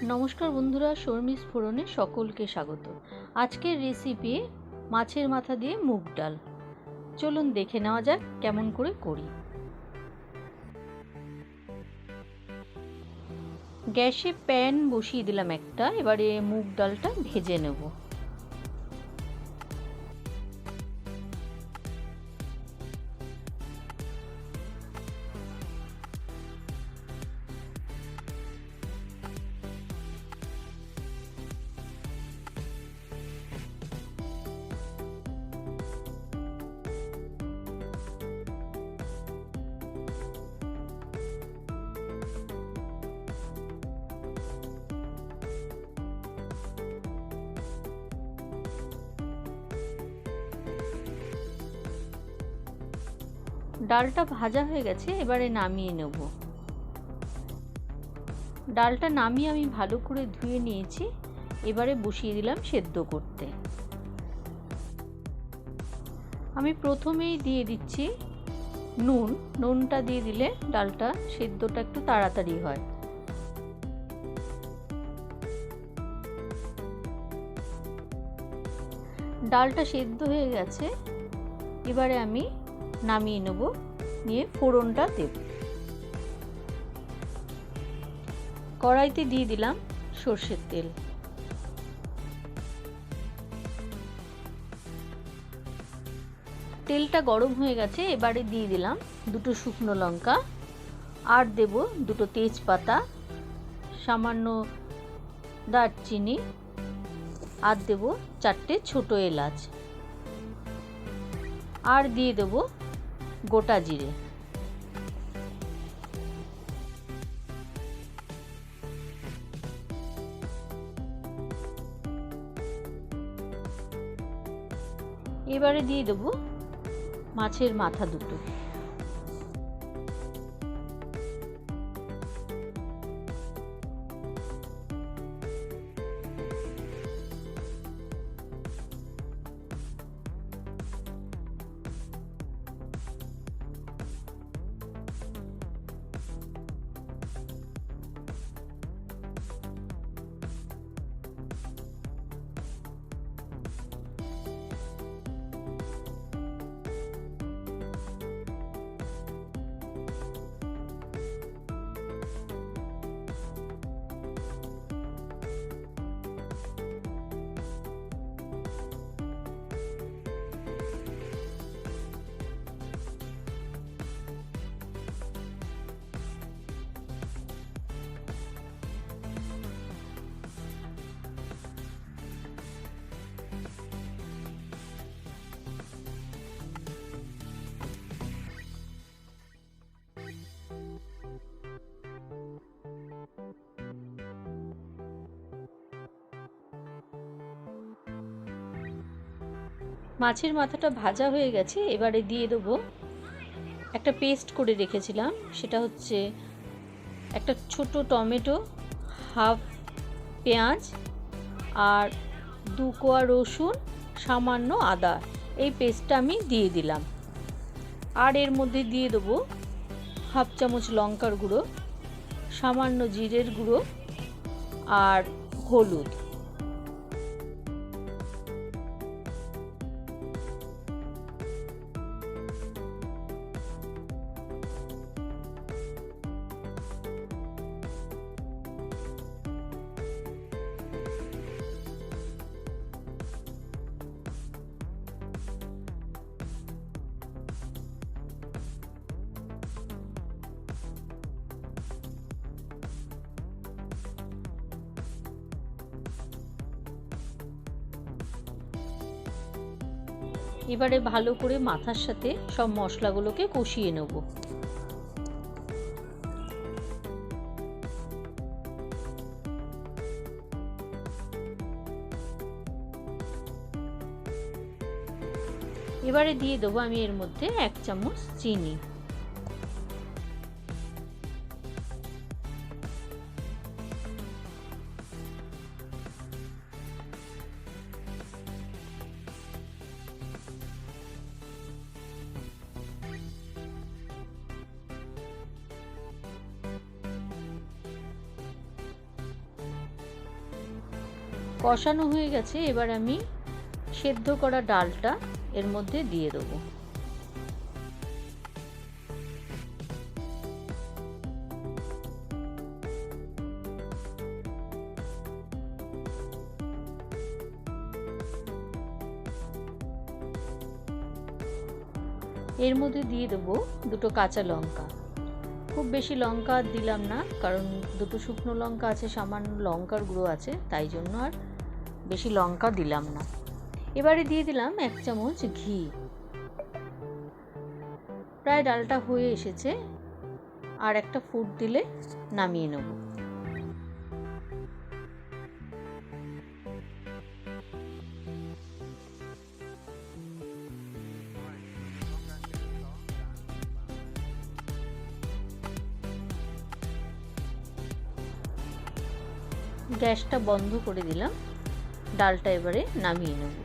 নমস্কার বন্ধুরা, শর্মিস ফোড়নে সকলকে স্বাগত। আজকের রেসিপি মাছের মাথা দিয়ে মুগ ডাল। চলুন দেখে নেওয়া যাক কেমন করে করি। গ্যাসে প্যান বসিয়ে দিলাম একটা, এবারে মুগ ডালটা ভেজে নেব। ডালটা ভাজা হয়ে গেছে, এবারে নামিয়ে নেব। ডালটা নামিয়ে আমি ভালো করে ধুয়ে নিয়েছি, এবারে বসিয়ে দিলাম সেদ্ধ করতে। আমি প্রথমেই দিয়ে দিচ্ছি নুন। নুনটা দিয়ে দিলে ডালটা সেদ্ধটা একটু তাড়াতাড়ি হয়। ডালটা সেদ্ধ হয়ে গেছে, এবারে আমি নামিয়ে নেব, নিয়ে ফোড়নটা দেব। কড়াইতে দিয়ে দিলাম সর্ষের তেল। তেলটা গরম হয়ে গেছে, এবারে দিয়ে দিলাম দুটো শুকনো লঙ্কা, আর দেব দুটো তেজপাতা, সামান্য দারচিনি, আর দেব চারটে ছোট এলাচ, আর দিয়ে দেব গোটা জিরে। এবারে দিয়ে দেব মাছের মাথা দুটো। মাছের মাথাটা ভাজা হয়ে গেছে, এবারে দিয়ে দেবো একটা পেস্ট করে রেখেছিলাম, সেটা হচ্ছে একটা ছোট টমেটো, হাফ পেঁয়াজ, আর 2 কোয়া রসুন, সামান্য আদা। এই পেস্টটা আমি দিয়ে দিলাম। আর এর মধ্যে দিয়ে দেবো হাফ চামচ লঙ্কার গুঁড়ো, সামান্য জিরের গুঁড়ো, আর হলুদ। এবারে ভালো করে মাথার সাথে সব মশলাগুলোকে কষিয়ে নেব। এবারে দিয়ে দেবো আমি এর মধ্যে 1 চামচ চিনি। কষানো হয়ে গেছে, এবার আমি সেদ্ধ করা ডালটা এর মধ্যে দিয়ে দেবো। এর মধ্যে দিয়ে দেবো দুটো কাঁচা লঙ্কা। খুব বেশি লঙ্কা দিলাম না, কারণ দুটো শুকনো লঙ্কা আছে, সামান্য লঙ্কার গুঁড়ো আছে, তাই জন্য আর বেশি লঙ্কা দিলাম না। এবারে দিয়ে দিলাম 1 চামচ ঘি। প্রায় ডালটা হয়ে এসেছে, আর একটা ফুট দিলে নামিয়ে নেব। গ্যাসটা বন্ধ করে দিলাম, ডালটা এবারে নামিয়ে নেব।